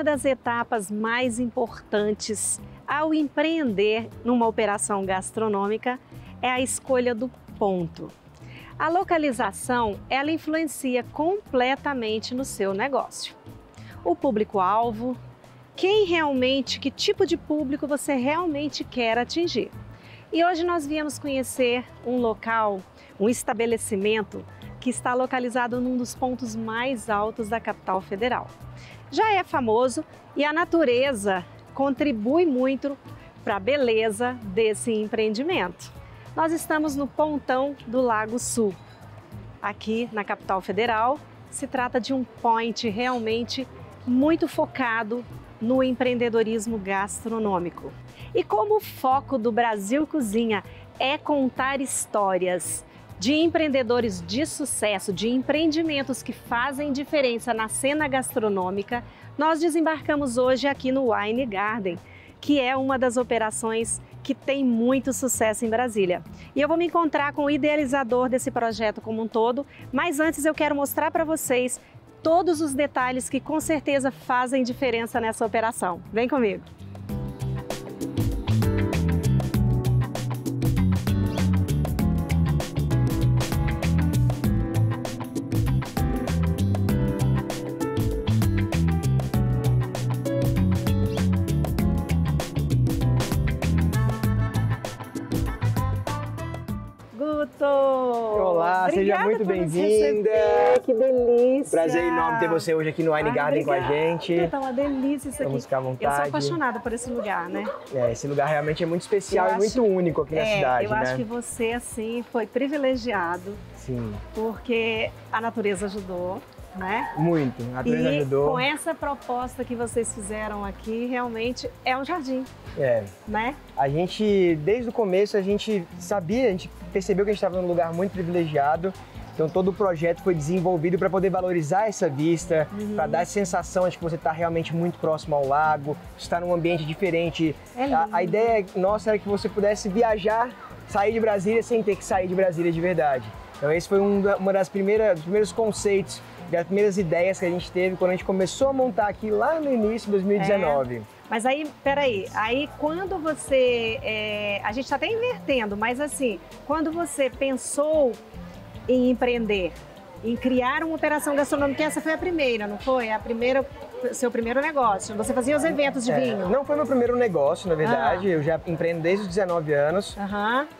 uma das etapas mais importantes ao empreender numa operação gastronômica é a escolha do ponto. A localização, ela influencia completamente no seu negócio. O público-alvo, que tipo de público você realmente quer atingir. E hoje nós viemos conhecer um local, um estabelecimento que está localizado num dos pontos mais altos da capital federal. Já é famoso e a natureza contribui muito para a beleza desse empreendimento. Nós estamos no pontão do Lago Sul. Aqui na capital federal, se trata de um point realmente muito focado no empreendedorismo gastronômico. E como o foco do Brasil Cozinha é contar histórias de empreendedores de sucesso, de empreendimentos que fazem diferença na cena gastronômica, nós desembarcamos hoje aqui no Wine Garden, que é uma das operações que tem muito sucesso em Brasília. E eu vou me encontrar com o idealizador desse projeto como um todo, mas antes eu quero mostrar para vocês todos os detalhes que com certeza fazem diferença nessa operação. Vem comigo! Olá, obrigada, seja muito bem-vinda. Que delícia! Prazer enorme ter você hoje aqui no Wine Garden com a gente. Tá uma delícia isso aqui. Vamos ficar à vontade. Eu sou apaixonada por esse lugar, né? Esse lugar realmente é muito especial e muito único aqui na cidade, eu acho que você, assim, foi privilegiado. Sim. Porque a natureza ajudou, né? Muito, a natureza ajudou. E com essa proposta que vocês fizeram aqui, realmente é um jardim. Né? A gente, desde o começo, a gente sabia, a gente percebeu que a gente estava num lugar muito privilegiado. Então todo o projeto foi desenvolvido para poder valorizar essa vista, para dar a sensação de que você está realmente muito próximo ao lago, está num ambiente diferente. A ideia nossa era que você pudesse viajar, sair de Brasília sem ter que sair de Brasília de verdade. Então esse foi uma dos primeiros conceitos, das primeiras ideias que a gente teve quando a gente começou a montar aqui lá no início de 2019. Mas aí, peraí, aí quando você, a gente está até invertendo, mas assim, quando você pensou em empreender, em criar uma operação gastronômica, essa foi a primeira, não foi? Seu primeiro negócio. Você fazia os eventos de vinho. Não foi meu primeiro negócio, na verdade. Eu já empreendo desde os 19 anos.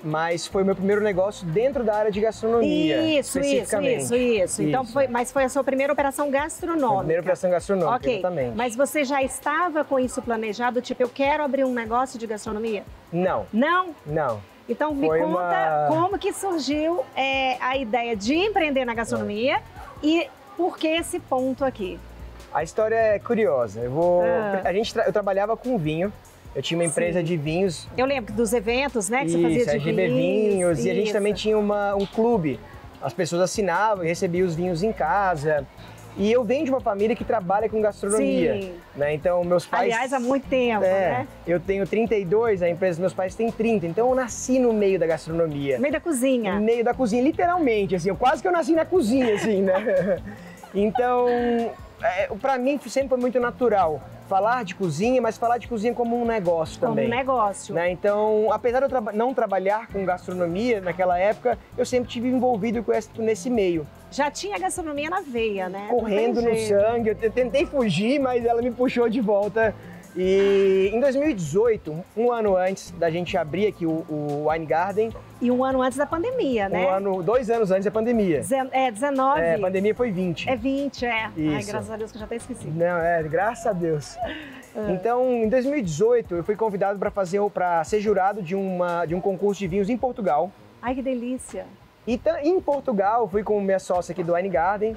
Mas foi meu primeiro negócio dentro da área de gastronomia. Isso. Então, mas foi a sua primeira operação gastronômica. Foi a primeira operação gastronômica, exatamente. Mas você já estava com isso planejado? Tipo, eu quero abrir um negócio de gastronomia? Não. Não? Não. Então me conta como que surgiu a ideia de empreender na gastronomia e por que esse ponto aqui? A história é curiosa. Eu trabalhava com vinho. Eu tinha uma empresa de vinhos. Eu lembro dos eventos, né, que você fazia de GB Vinhos. E a gente também tinha um clube. As pessoas assinavam e recebiam os vinhos em casa. E eu venho de uma família que trabalha com gastronomia, né? Então, meus pais... Aliás, há muito tempo, né? Eu tenho 32, a empresa dos meus pais tem 30. Então, eu nasci no meio da gastronomia. No meio da cozinha. No meio da cozinha, literalmente, assim. Quase que eu nasci na cozinha, assim, né? Então, pra mim, sempre foi muito natural falar de cozinha, mas falar de cozinha como um negócio também. Como um negócio. Né? Então, apesar de eu não trabalhar com gastronomia naquela época, eu sempre estive envolvido nesse meio. Já tinha gastronomia na veia, né? Correndo no sangue. Eu tentei fugir, mas ela me puxou de volta. E em 2018, um ano antes da gente abrir aqui o Wine Garden... E um ano antes da pandemia, né? 2 anos antes da pandemia. 19? A pandemia foi 20. É 20, Isso. Ai, graças a Deus que eu já até esqueci. Não, graças a Deus. Então, em 2018, eu fui convidado para ser jurado de um concurso de vinhos em Portugal. Ai, que delícia. E em Portugal, fui com minha sócia aqui do Wine Garden,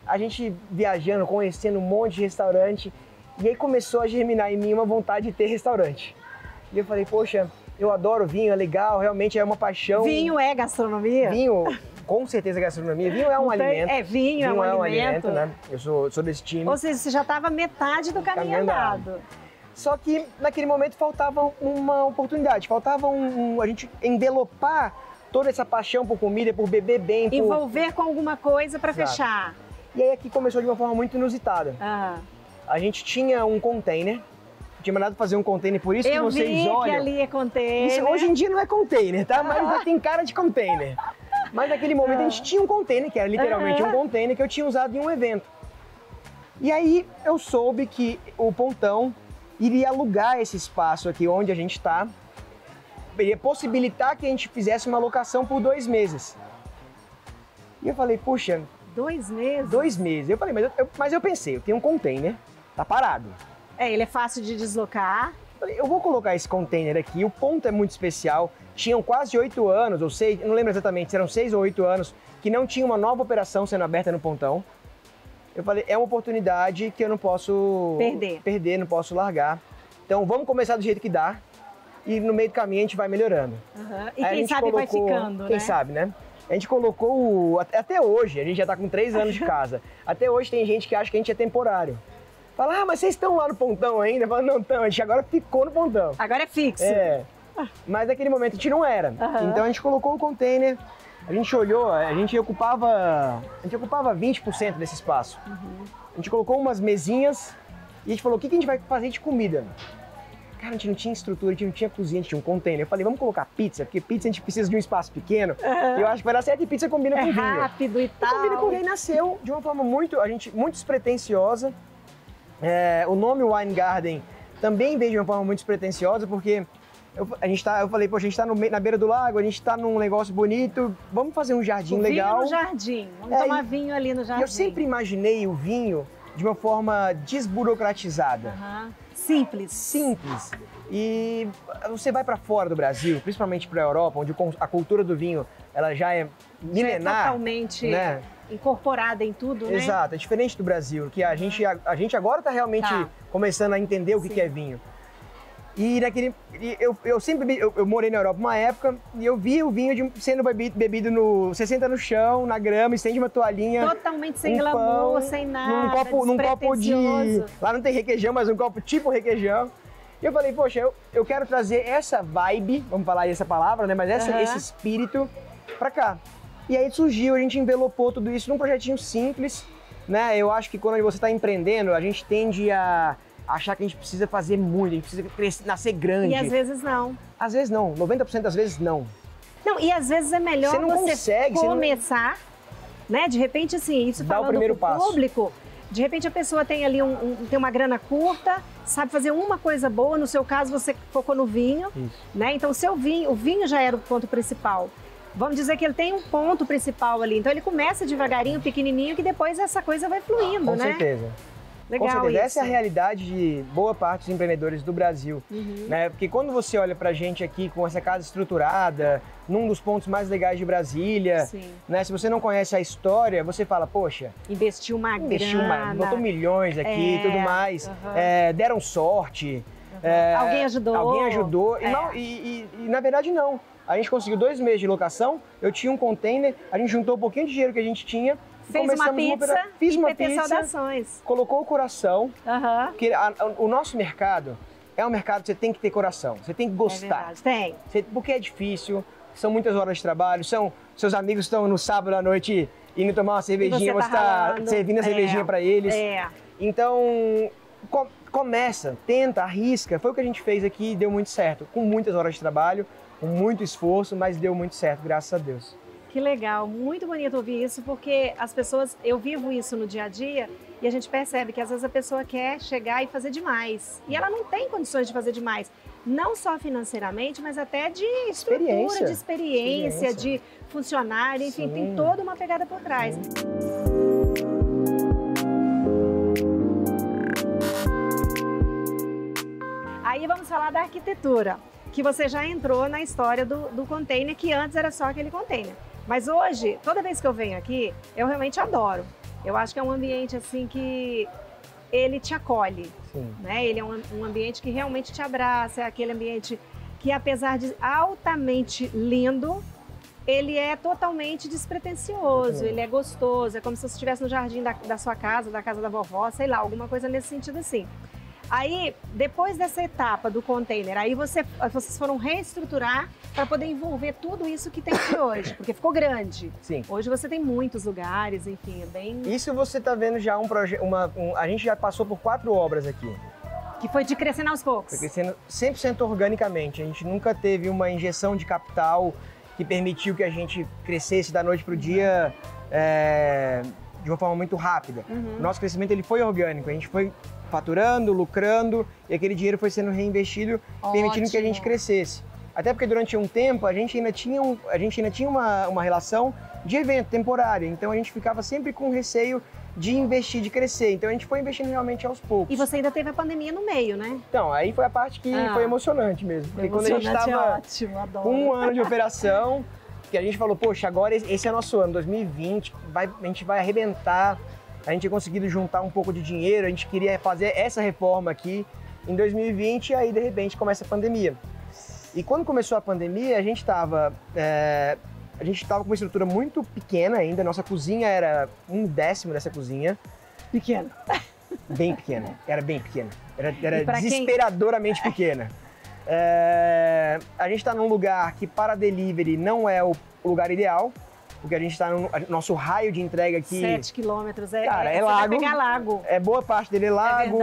a gente viajando, conhecendo um monte de restaurante, e aí começou a germinar em mim uma vontade de ter restaurante. E eu falei, poxa, eu adoro vinho, é legal, realmente é uma paixão. Vinho é gastronomia? Vinho, com certeza é gastronomia. Vinho é um alimento. Vinho é um alimento, né? Eu sou desse time. Ou seja, você já estava metade do caminho andado. Só que naquele momento faltava uma oportunidade, faltava a gente envelopar toda essa paixão por comida, por beber bem. Envolver com alguma coisa para fechar. E aí aqui começou de uma forma muito inusitada. a gente tinha um container, tinha mandado fazer um container, por isso que vocês olham... Eu vi que ali é container. Isso, hoje em dia não é container, tá? Mas ainda tem cara de container. Mas naquele momento a gente tinha um container, que era literalmente um container que eu tinha usado em um evento. E aí eu soube que o Pontão iria alugar esse espaço aqui onde a gente está, iria possibilitar que a gente fizesse uma locação por 2 meses. E eu falei, puxa... 2 meses? 2 meses. Eu falei, mas eu pensei, eu tenho um container, tá parado. Ele é fácil de deslocar. Eu vou colocar esse container aqui, o ponto é muito especial. Tinham quase 8 anos, ou 6, não lembro exatamente, se eram 6 ou 8 anos, que não tinha uma nova operação sendo aberta no Pontão. Eu falei, é uma oportunidade que eu não posso perder, não posso largar. Então vamos começar do jeito que dá e no meio do caminho a gente vai melhorando. E quem sabe vai ficando, né? Quem sabe, né? A gente colocou, até hoje, a gente já tá com 3 anos de casa, até hoje tem gente que acha que a gente é temporário. Fala, mas vocês estão lá no Pontão ainda? Fala, não estão, a gente agora ficou no Pontão. Agora é fixo. Mas naquele momento a gente não era. Então a gente colocou o container, a gente olhou, a gente ocupava 20% desse espaço. A gente colocou umas mesinhas e a gente falou, o que a gente vai fazer de comida? Cara, a gente não tinha estrutura, a gente não tinha cozinha, a gente tinha um container. Eu falei, vamos colocar pizza, porque pizza a gente precisa de um espaço pequeno. E eu acho que vai dar certo e pizza combina com vinho. É rápido e tal. Combina com vinho, nasceu de uma forma muito despretensiosa. O nome Wine Garden também veio de uma forma muito despretensiosa, porque eu falei, poxa, a gente tá na beira do lago, a gente tá num negócio bonito, vamos fazer um jardim legal. Vinho no jardim, vamos tomar vinho ali no jardim. Eu sempre imaginei o vinho de uma forma desburocratizada. Simples. E você vai para fora do Brasil, principalmente para a Europa, onde a cultura do vinho ela já é milenar. Já é totalmente incorporada em tudo, né? Exato, é diferente do Brasil, que a gente agora está realmente começando a entender o que é vinho. E eu morei na Europa uma época e eu vi o vinho sendo bebido você senta no chão, na grama, estende uma toalhinha. Totalmente sem glamour, sem nada, num copo de... Lá não tem requeijão, mas um copo tipo requeijão. E eu falei, poxa, eu quero trazer essa vibe, vamos falar essa palavra, né? Mas esse espírito pra cá. E aí surgiu, a gente envelopou tudo isso num projetinho simples, né? Eu acho que quando você está empreendendo, a gente tende a achar que a gente precisa fazer muito, a gente precisa crescer, nascer grande. E às vezes não. Às vezes não, 90% das vezes não. Não, e às vezes é melhor você começar, né? De repente, assim, isso falando pro público, de repente a pessoa tem ali tem uma grana curta, sabe fazer uma coisa boa, no seu caso você focou no vinho, né? Então o vinho já era o ponto principal. Vamos dizer que ele tem um ponto principal ali, então ele começa devagarinho, pequenininho, que depois essa coisa vai fluindo, né? Com certeza. Legal. Com certeza, isso. Essa é a realidade de boa parte dos empreendedores do Brasil, né? Porque quando você olha pra gente aqui com essa casa estruturada, num dos pontos mais legais de Brasília, né? Se você não conhece a história, você fala, poxa... Investiu uma grana. Botou milhões aqui e tudo mais, deram sorte. Alguém ajudou. E na verdade não. A gente conseguiu 2 meses de locação, eu tinha um container, a gente juntou um pouquinho de dinheiro que a gente tinha, fiz uma pizza, saudações. Colocou o coração, porque o nosso mercado é um mercado que você tem que ter coração, você tem que gostar. Tem. Porque é difícil, são muitas horas de trabalho, seus amigos estão no sábado à noite indo tomar uma cervejinha, você está servindo a cervejinha para eles. Então, começa, tenta, arrisca. Foi o que a gente fez aqui e deu muito certo, com muitas horas de trabalho, com muito esforço, mas deu muito certo, graças a Deus. Que legal, muito bonito ouvir isso, porque as pessoas, eu vivo isso no dia a dia e a gente percebe que às vezes a pessoa quer chegar e fazer demais. E ela não tem condições de fazer demais, não só financeiramente, mas até de estrutura, de experiência, de funcionário, enfim, tem toda uma pegada por trás. Aí vamos falar da arquitetura, que você já entrou na história do container, que antes era só aquele container. Mas hoje, toda vez que eu venho aqui, eu realmente adoro. Eu acho que é um ambiente assim que ele te acolhe, né? Ele é um ambiente que realmente te abraça, é aquele ambiente que, apesar de altamente lindo, ele é totalmente despretensioso, ele é gostoso, é como se você estivesse no jardim da sua casa, da casa da vovó, sei lá, alguma coisa nesse sentido assim. Aí, depois dessa etapa do container, aí vocês foram reestruturar para poder envolver tudo isso que tem aqui hoje, porque ficou grande. Sim. Hoje você tem muitos lugares, enfim, é bem... Isso você está vendo já um projeto, a gente já passou por 4 obras aqui. Que foi de crescendo aos poucos. Foi crescendo 100% organicamente. A gente nunca teve uma injeção de capital que permitiu que a gente crescesse da noite para o dia de uma forma muito rápida. O nosso crescimento ele foi orgânico, a gente foi faturando, lucrando e aquele dinheiro foi sendo reinvestido, permitindo que a gente crescesse. Até porque durante um tempo a gente ainda tinha uma relação de evento temporário, então a gente ficava sempre com receio de investir, de crescer. Então a gente foi investindo realmente aos poucos. E você ainda teve a pandemia no meio, né? Então, aí foi a parte que foi emocionante mesmo. Porque quando a gente estava com 1 ano de operação, que a gente falou, poxa, agora esse é nosso ano, 2020, a gente vai arrebentar. A gente tinha conseguido juntar um pouco de dinheiro, a gente queria fazer essa reforma aqui em 2020, e aí de repente começa a pandemia. E quando começou a pandemia, a gente estava com uma estrutura muito pequena ainda, nossa cozinha era 1/10 dessa cozinha. Pequena. Bem pequena, era bem pequena, era desesperadoramente pequena. A gente está num lugar que para delivery não é o lugar ideal, porque a gente está no nosso raio de entrega aqui. 7 quilômetros, cara, é lago. lago. Vai pegar lago. Boa parte dele é lago,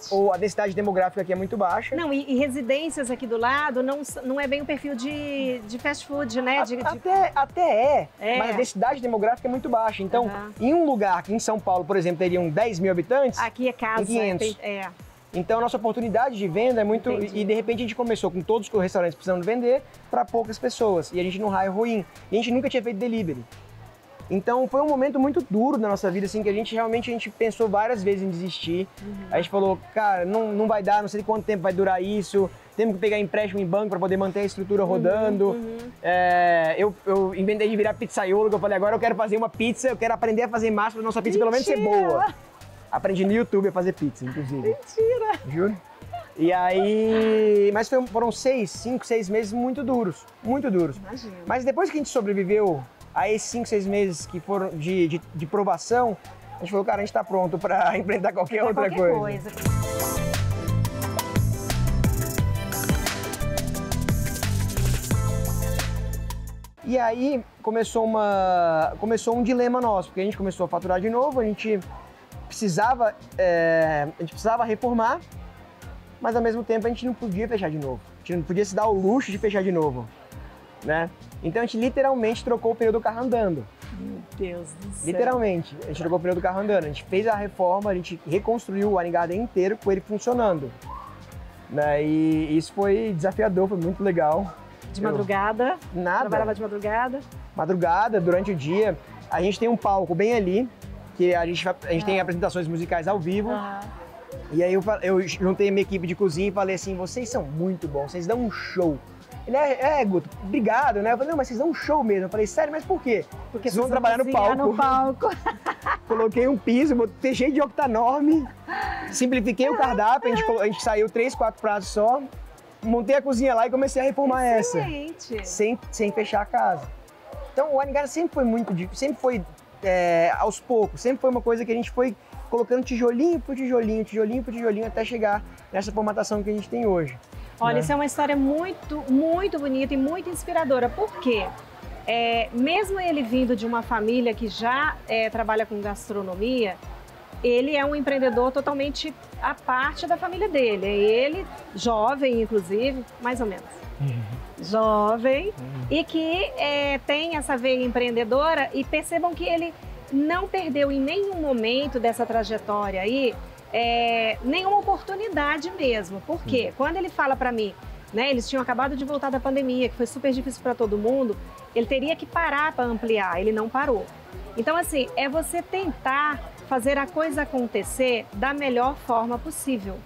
ou a densidade demográfica aqui é muito baixa. Não, e residências aqui do lado não é bem o perfil de fast food, né? Até é, mas a densidade demográfica é muito baixa. Então, em um lugar que em São Paulo, por exemplo, teriam 10 mil habitantes, aqui é casa. 500. Então, a nossa oportunidade de venda é muito... Entendi. E, de repente, a gente começou com todos os restaurantes precisando vender para poucas pessoas. E a gente num raio ruim. E a gente nunca tinha feito delivery. Então, foi um momento muito duro na nossa vida, assim, que a gente pensou várias vezes em desistir. A gente falou, cara, não vai dar, não sei quanto tempo vai durar isso. Temos que pegar empréstimo em banco para poder manter a estrutura rodando. Eu inventei de virar pizzaiolo, que eu falei, agora eu quero fazer uma pizza, eu quero aprender a fazer massa para nossa pizza pelo menos ser boa. Aprendi no YouTube a fazer pizza, inclusive. Mentira! Juro. E aí... Mas foram 5, 6 meses muito duros. Muito duros. Imagina. Mas depois que a gente sobreviveu a esses 5, 6 meses que foram de provação, a gente falou, cara, a gente tá pronto para enfrentar qualquer outra coisa. E aí começou um dilema nosso, porque a gente começou a faturar de novo, a gente precisava reformar, mas ao mesmo tempo a gente não podia fechar de novo. A gente não podia se dar o luxo de fechar de novo, né? Então a gente literalmente trocou o pneu do carro andando. Meu Deus do céu. Literalmente, a gente trocou o pneu do carro andando. A gente fez a reforma, a gente reconstruiu o Wine Garden inteiro com ele funcionando, né? E isso foi desafiador, foi muito legal. De madrugada? Nada. Trabalhava de madrugada? Madrugada, durante o dia. A gente tem um palco bem ali, que a gente tem apresentações musicais ao vivo. E aí eu juntei a minha equipe de cozinha e falei assim, vocês são muito bons, vocês dão um show. Ele, Guto, obrigado, né? Eu falei, não, mas vocês dão um show mesmo. Eu falei, sério, mas por quê? Porque vocês vão trabalhar no palco. Coloquei um piso, botei cheio de octanorme, simplifiquei o cardápio, a gente saiu 3, 4 pratos só, montei a cozinha lá e comecei a reformar essa. Sem fechar a casa. Então o Wine Garden sempre foi aos poucos, sempre foi uma coisa que a gente foi colocando tijolinho por tijolinho, tijolinho por tijolinho, até chegar nessa formatação que a gente tem hoje. Olha, isso é uma história muito, muito bonita e muito inspiradora. Por quê? Mesmo ele vindo de uma família que já trabalha com gastronomia, ele é um empreendedor totalmente à parte da família dele. Ele, jovem, inclusive, mais ou menos. Jovem, e que tem essa veia empreendedora, e percebam que ele não perdeu em nenhum momento dessa trajetória aí nenhuma oportunidade mesmo. Por quê? Quando ele fala para mim, né, eles tinham acabado de voltar da pandemia, que foi super difícil para todo mundo, ele teria que parar para ampliar, ele não parou. Então, assim, é você tentar fazer a coisa acontecer da melhor forma possível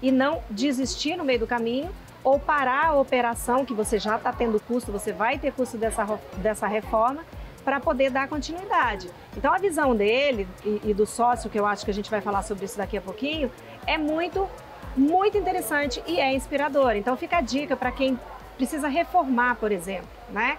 e não desistir no meio do caminho ou parar a operação, que você já está tendo custo, você vai ter custo dessa reforma, para poder dar continuidade. Então a visão dele e do sócio, que eu acho que a gente vai falar sobre isso daqui a pouquinho, é muito, muito interessante e é inspiradora. Então fica a dica para quem precisa reformar, por exemplo, né?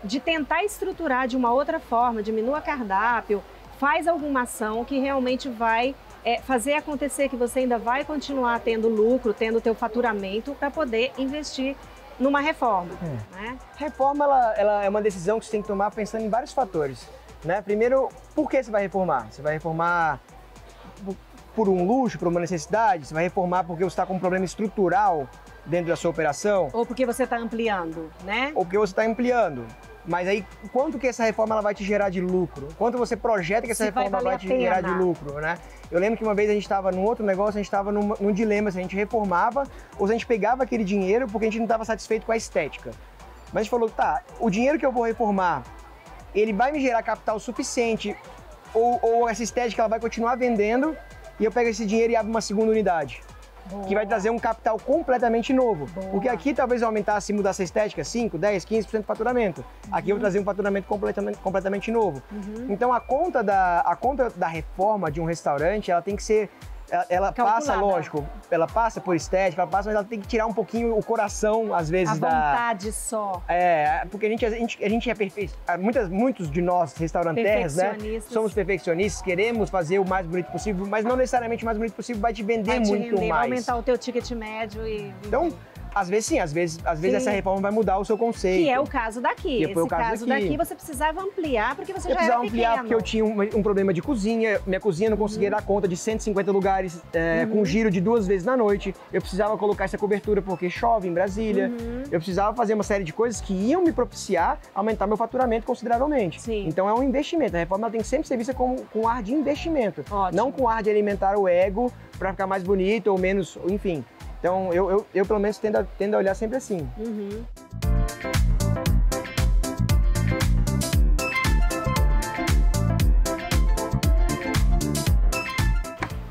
De tentar estruturar de uma outra forma, diminua cardápio, faz alguma ação que realmente vai fazer acontecer que você ainda vai continuar tendo lucro, tendo o teu faturamento para poder investir numa reforma. Né? Reforma, ela é uma decisão que você tem que tomar pensando em vários fatores. Né? Primeiro, por que você vai reformar? Você vai reformar por um luxo, por uma necessidade? Você vai reformar porque você está com um problema estrutural dentro da sua operação? Ou porque você está ampliando, né? Ou porque você está ampliando. Mas aí, quanto que essa reforma ela vai te gerar de lucro? Quanto você projeta que essa reforma vai te gerar de lucro, né? Eu lembro que uma vez a gente estava num outro negócio, a gente estava num dilema se a gente reformava ou se a gente pegava aquele dinheiro porque a gente não estava satisfeito com a estética. Mas a gente falou, tá, o dinheiro que eu vou reformar, ele vai me gerar capital suficiente ou essa estética ela vai continuar vendendo e eu pego esse dinheiro e abro uma segunda unidade. Boa. Que vai trazer um capital completamente novo. Boa. Porque aqui talvez eu aumentasse e mudasse a estética 5, 10, 15% de faturamento. Aqui eu vou trazer um faturamento completamente novo. Então a conta da reforma de um restaurante, ela tem que ser... Ela passa, lógico, ela passa por estética, mas ela tem que tirar um pouquinho o coração, às vezes, a vontade só. Porque a gente é perfeito. Muitos de nós, restaurantes, né? Somos perfeccionistas, queremos fazer o mais bonito possível, mas não necessariamente o mais bonito possível vai te vender muito mais. Vai aumentar o teu ticket médio e... Então, às vezes sim, às vezes essa reforma vai mudar o seu conceito. Que é o caso daqui. Que foi o caso daqui. Você precisava ampliar porque você já era pequeno. Eu precisava ampliar porque eu tinha um problema de cozinha. Minha cozinha não conseguia dar conta de 150 lugares com giro de 2 vezes na noite. Eu precisava colocar essa cobertura porque chove em Brasília. Eu precisava fazer uma série de coisas que iam me propiciar aumentar meu faturamento consideravelmente. Sim. Então é um investimento. A reforma tem que sempre ser vista com ar de investimento. Ótimo. Não com ar de alimentar o ego para ficar mais bonito ou menos, enfim. Então, eu pelo menos tendo a olhar sempre assim.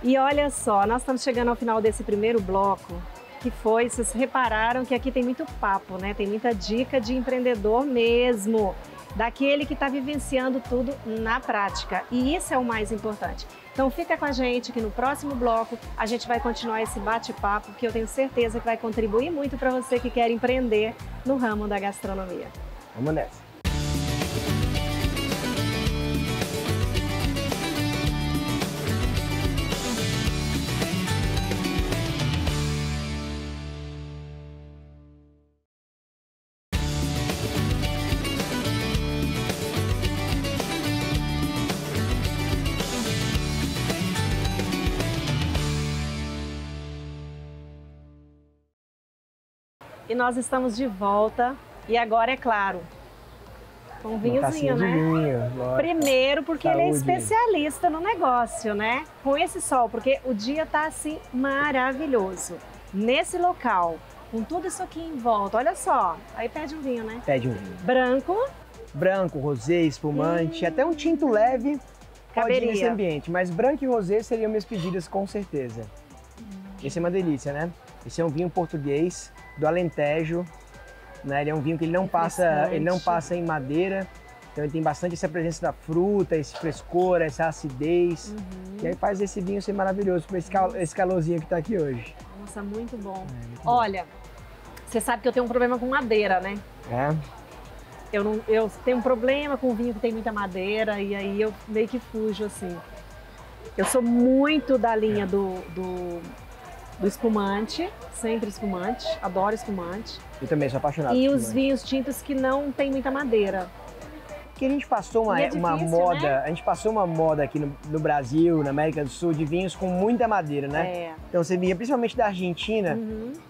E olha só, nós estamos chegando ao final desse primeiro bloco, que foi, vocês repararam que aqui tem muito papo, né? Tem muita dica de empreendedor mesmo, daquele que está vivenciando tudo na prática. E isso é o mais importante. Então fica com a gente que no próximo bloco a gente vai continuar esse bate-papo que eu tenho certeza que vai contribuir muito para você que quer empreender no ramo da gastronomia. Vamos nessa. E nós estamos de volta e agora, é claro, com um vinhozinho, né? Vinho, primeiro porque Saúde. Ele é especialista no negócio, né? Com esse sol, porque o dia tá assim maravilhoso. Nesse local, com tudo isso aqui em volta, olha só, aí pede um vinho, né? Pede um vinho. Branco, rosé, espumante, até um tinto leve pode ir nesse ambiente, mas branco e rosé seriam minhas pedidas com certeza. Esse é uma delícia, né? Esse é um vinho português do Alentejo, né? Ele é um vinho que ele não passa em madeira, então ele tem bastante essa presença da fruta, esse frescor, essa acidez, e aí faz esse vinho ser maravilhoso com esse calorzinho que está aqui hoje. Nossa, muito bom. Muito Olha, você sabe que eu tenho um problema com madeira, né? Eu tenho um problema com vinho que tem muita madeira e aí eu meio que fujo assim. Eu sou muito da linha do espumante, sempre espumante, adoro espumante. Eu também sou apaixonado por E espumante. os vinhos tintos que não tem muita madeira. Que a gente passou uma moda, né? A gente passou uma moda aqui no Brasil, na América do Sul, de vinhos com muita madeira, né? Então você vinha, principalmente da Argentina,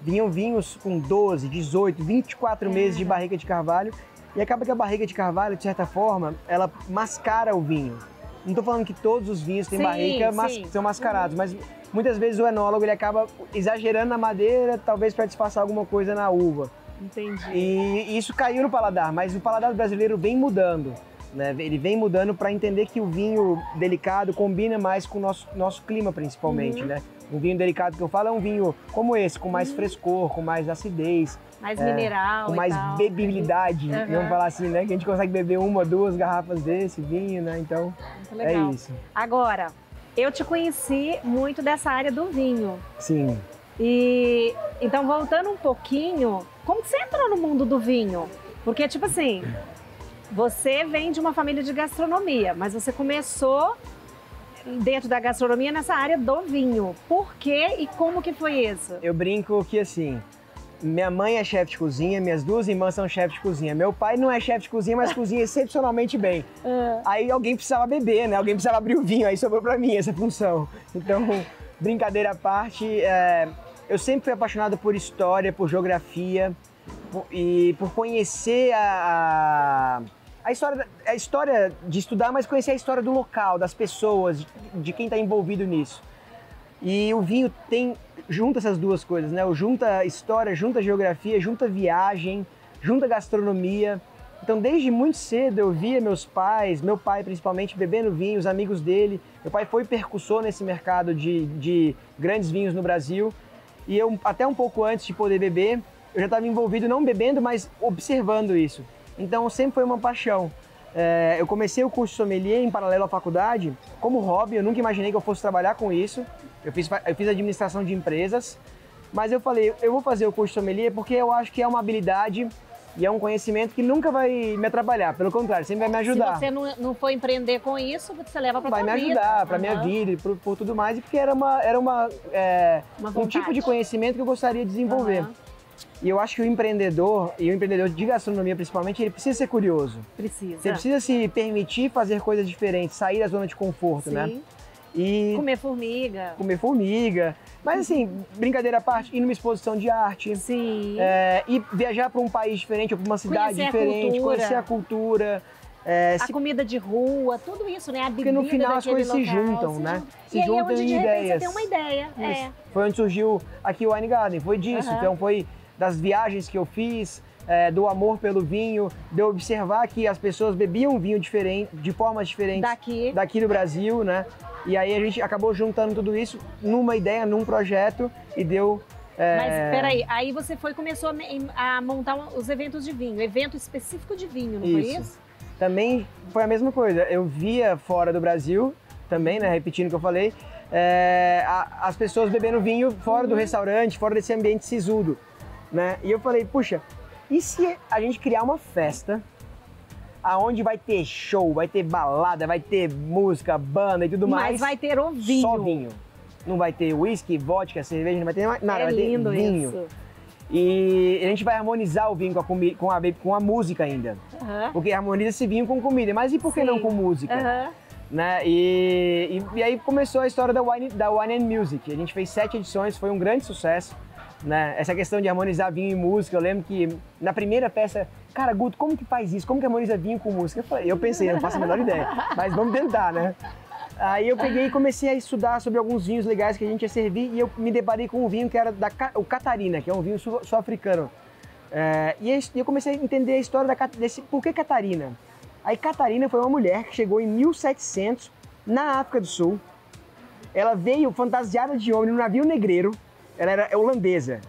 vinham vinhos com 12, 18, 24 meses de barrica de carvalho, e acaba que a barrica de carvalho, de certa forma, ela mascara o vinho. Não estou falando que todos os vinhos têm barrica, são mascarados, mas muitas vezes o enólogo ele acaba exagerando na madeira, talvez para disfarçar alguma coisa na uva. Entendi. E isso caiu no paladar, mas o paladar brasileiro vem mudando, né? Ele vem mudando para entender que o vinho delicado combina mais com o nosso clima, principalmente, né? Um vinho delicado que eu falo é um vinho como esse, com mais frescor, com mais acidez. Mais mineral, com mais bebibilidade, vamos falar assim, né? Que a gente consegue beber 1 ou 2 garrafas desse vinho, né? Então, muito legal. É isso. Agora, eu te conheci muito dessa área do vinho. Sim. E então, voltando um pouquinho, como que você entrou no mundo do vinho? Porque, tipo assim, você vem de uma família de gastronomia, mas você começou dentro da gastronomia nessa área do vinho. Por quê e como que foi isso? Eu brinco que assim, minha mãe é chefe de cozinha, minhas duas irmãs são chefes de cozinha. Meu pai não é chefe de cozinha, mas cozinha excepcionalmente bem. Aí alguém precisava beber, né? Alguém precisava abrir o vinho, aí sobrou pra mim essa função. Então, brincadeira à parte, eu sempre fui apaixonado por história, por geografia e por conhecer a história de estudar, mas conhecer a história do local, das pessoas, de quem está envolvido nisso. E o vinho junta essas duas coisas, né? Junta história, junta geografia, junta viagem, junta gastronomia. Então, desde muito cedo eu via meu pai principalmente, bebendo vinho, os amigos dele. Meu pai foi percussor nesse mercado de grandes vinhos no Brasil. E eu, até um pouco antes de poder beber, eu já estava envolvido, não bebendo, mas observando isso. Então, sempre foi uma paixão. Eu comecei o curso de sommelier em paralelo à faculdade, como hobby. Eu nunca imaginei que eu fosse trabalhar com isso. Eu fiz administração de empresas, mas eu falei, eu vou fazer o curso de sommelier porque eu acho que é uma habilidade e é um conhecimento que nunca vai me atrapalhar. Pelo contrário, sempre vai me ajudar. Se você não for empreender com isso, você leva para a tua vida. Vai me ajudar, para minha vida e por tudo mais, e porque era um tipo de conhecimento que eu gostaria de desenvolver. E eu acho que o empreendedor, e o empreendedor de gastronomia principalmente, ele precisa ser curioso. Precisa. Você precisa se permitir fazer coisas diferentes, sair da zona de conforto, né? E comer formiga. Comer formiga. Mas assim, brincadeira à parte, ir numa exposição de arte. Sim. Ir viajar para um país diferente ou para uma cidade diferente, conhecer a cultura. A comida de rua, tudo isso, né? A bebida. Porque no final as coisas local, se juntam, né? Se e aí juntam é onde em de repente ideias. você tem uma ideia. Foi onde surgiu aqui o Wine Garden, foi disso. Então foi das viagens que eu fiz, do amor pelo vinho, de eu observar que as pessoas bebiam vinho diferente, de formas diferentes daqui do Brasil, né? E aí a gente acabou juntando tudo isso numa ideia, num projeto e deu... Mas peraí, aí você começou a montar os eventos de vinho, evento específico de vinho, não foi isso? Também foi a mesma coisa, eu via fora do Brasil, também, né, repetindo o que eu falei, as pessoas bebendo vinho fora do restaurante, fora desse ambiente sisudo, né? E eu falei, puxa, e se a gente criar uma festa aonde vai ter show, vai ter balada, vai ter música, banda e tudo mais. Mas vai ter o vinho. Só vinho. Não vai ter whisky, vodka, cerveja, não vai ter nada, vai ter vinho. Isso. E a gente vai harmonizar o vinho com a música ainda. Porque harmoniza esse vinho com comida. Mas e por que não com música? Né? E aí começou a história da Wine and Music. A gente fez 7 edições, foi um grande sucesso. Né? Essa questão de harmonizar vinho e música, eu lembro que na primeira peça, cara, Guto, como que faz isso? Como que harmoniza vinho com música? Eu pensei, eu não faço a menor ideia, mas vamos tentar, né? Aí eu peguei e comecei a estudar sobre alguns vinhos legais que a gente ia servir e eu me deparei com um vinho que era o Catarina, que é um vinho sul-africano. E eu comecei a entender a história desse por que Catarina. Aí Catarina foi uma mulher que chegou em 1700 na África do Sul. Ela veio fantasiada de homem no navio negreiro. Ela era holandesa.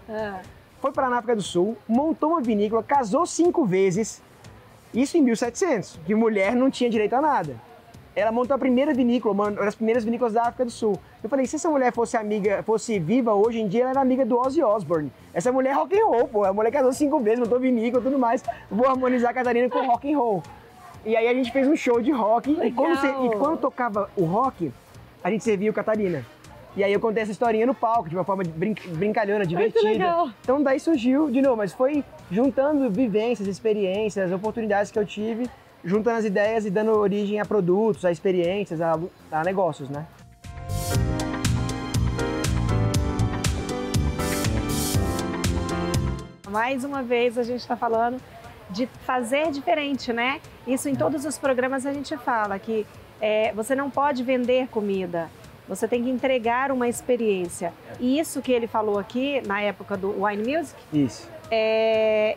Foi para a África do Sul, montou uma vinícola, casou 5 vezes. Isso em 1700, que mulher não tinha direito a nada. Ela montou a primeira vinícola, uma das primeiras vinícolas da África do Sul. Eu falei, se essa mulher fosse viva hoje em dia, ela era amiga do Ozzy Osbourne. Essa mulher é rock and roll, pô. A mulher casou 5 vezes, montou vinícola e tudo mais. Vou harmonizar a Catarina com rock and roll. E aí a gente fez um show de rock. E quando tocava o rock, a gente servia o Catarina. E aí eu contei essa historinha no palco, de uma forma brincalhona, divertida. Então daí surgiu de novo, mas foi juntando vivências, experiências, oportunidades que eu tive, juntando as ideias e dando origem a produtos, a experiências, a negócios, né? Mais uma vez a gente está falando de fazer diferente, né? Isso em todos os programas a gente fala, que você não pode vender comida. Você tem que entregar uma experiência. E isso que ele falou aqui, na época do Wine Music,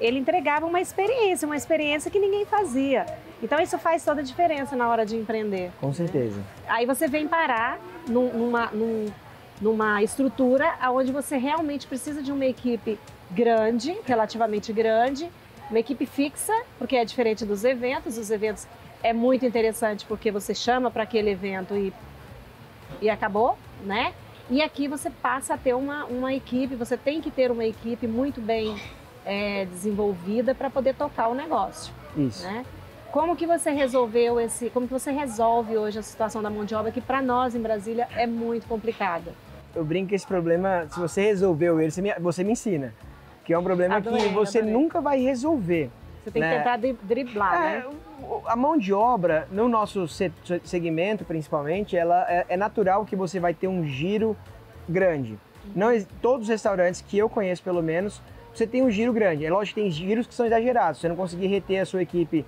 ele entregava uma experiência que ninguém fazia. Então isso faz toda a diferença na hora de empreender. Com certeza. Aí você vem parar numa estrutura onde você realmente precisa de uma equipe grande, relativamente grande, uma equipe fixa, porque é diferente dos eventos. Os eventos é muito interessante porque você chama para aquele evento e acabou, né? E aqui você passa a ter uma equipe, você tem que ter uma equipe muito bem desenvolvida para poder tocar o negócio. Isso. Né? Como que você como que você resolve hoje a situação da mão de obra que para nós em Brasília é muito complicada? Eu brinco que esse problema, se você resolveu ele, você me ensina. Que é um problema que você nunca vai resolver. Você tem que tentar driblar, né? A mão de obra, no nosso segmento principalmente, ela é natural que você vai ter um giro grande. Não, todos os restaurantes que eu conheço, pelo menos, você tem um giro grande. É lógico que tem giros que são exagerados. Você não conseguir reter a sua equipe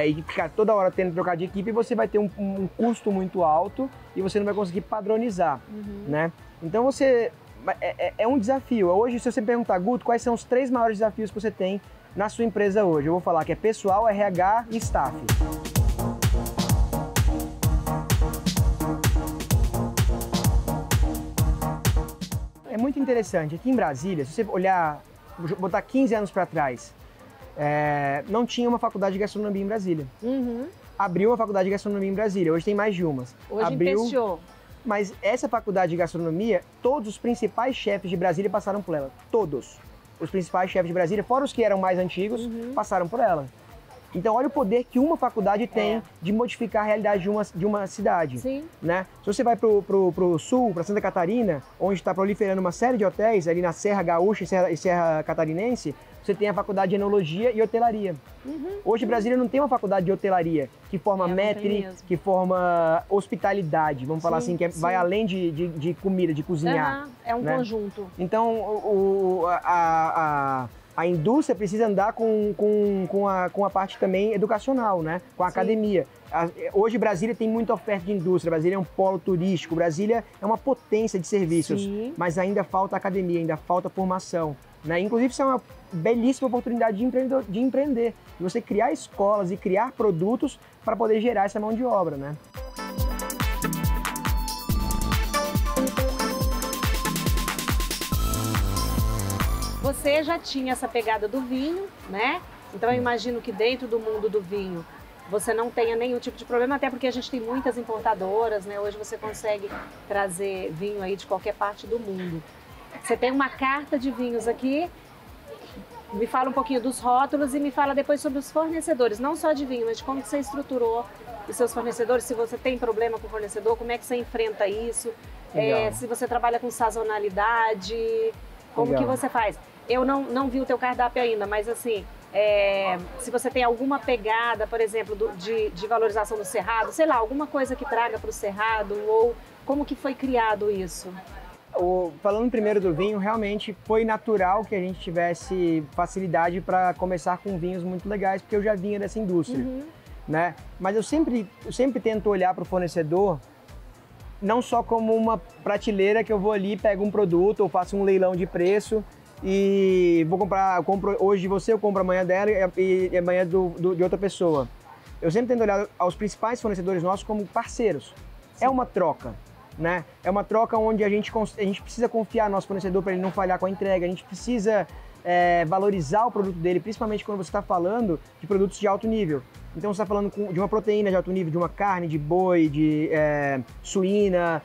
e ficar toda hora tendo que trocar de equipe, você vai ter um custo muito alto e você não vai conseguir padronizar, né? Então é um desafio. Hoje, se você me perguntar, Guto, quais são os 3 maiores desafios que você tem na sua empresa hoje? Eu vou falar que é pessoal, RH e staff. É muito interessante. Aqui em Brasília, se você olhar, botar 15 anos para trás, não tinha uma faculdade de gastronomia em Brasília. Abriu uma faculdade de gastronomia em Brasília. Hoje tem mais de umas. Hoje investiu. Mas essa faculdade de gastronomia, todos os principais chefes de Brasília passaram por ela. Todos. Os principais chefes de Brasília, fora os que eram mais antigos, passaram por ela. Então, olha o poder que uma faculdade tem de modificar a realidade de uma cidade. Sim. Né? Se você vai pro sul, para Santa Catarina, onde está proliferando uma série de hotéis, ali na Serra Gaúcha e Serra Catarinense, você tem a faculdade de enologia e hotelaria. Hoje, Brasília não tem uma faculdade de hotelaria que forma maître, que forma hospitalidade, vamos falar assim, que vai além de comida, de cozinhar. É um conjunto. Então, a indústria precisa andar com a parte também educacional, né? Com a academia. Hoje, Brasília tem muita oferta de indústria, Brasília é um polo turístico, Brasília é uma potência de serviços, mas ainda falta academia, ainda falta formação. Né? Inclusive, isso é uma belíssima oportunidade de empreender, de você criar escolas e criar produtos para poder gerar essa mão de obra, né? Você já tinha essa pegada do vinho, né? Então eu imagino que dentro do mundo do vinho você não tenha nenhum tipo de problema, até porque a gente tem muitas importadoras, né? Hoje você consegue trazer vinho aí de qualquer parte do mundo. Você tem uma carta de vinhos aqui. Me fala um pouquinho dos rótulos e me fala depois sobre os fornecedores, não só de vinho, mas de como você estruturou os seus fornecedores, se você tem problema com o fornecedor, como é que você enfrenta isso, se você trabalha com sazonalidade, como que você faz. Eu não vi o teu cardápio ainda, mas assim, se você tem alguma pegada, por exemplo, de valorização do cerrado, sei lá, alguma coisa que traga para o cerrado, ou como que foi criado isso? Falando primeiro do vinho, realmente foi natural que a gente tivesse facilidade para começar com vinhos muito legais, porque eu já vinha dessa indústria, né? Mas eu sempre tento olhar para o fornecedor não só como uma prateleira que eu vou ali, pego um produto ou faço um leilão de preço e vou comprar, eu compro hoje de você, eu compro amanhã dela e amanhã de outra pessoa. Eu sempre tento olhar aos principais fornecedores nossos como parceiros. É uma troca. Né? É uma troca onde a gente precisa confiar no nosso fornecedor para ele não falhar com a entrega, a gente precisa valorizar o produto dele, principalmente quando você está falando de produtos de alto nível. Então você está falando de uma proteína de alto nível, de uma carne, de boi, de suína.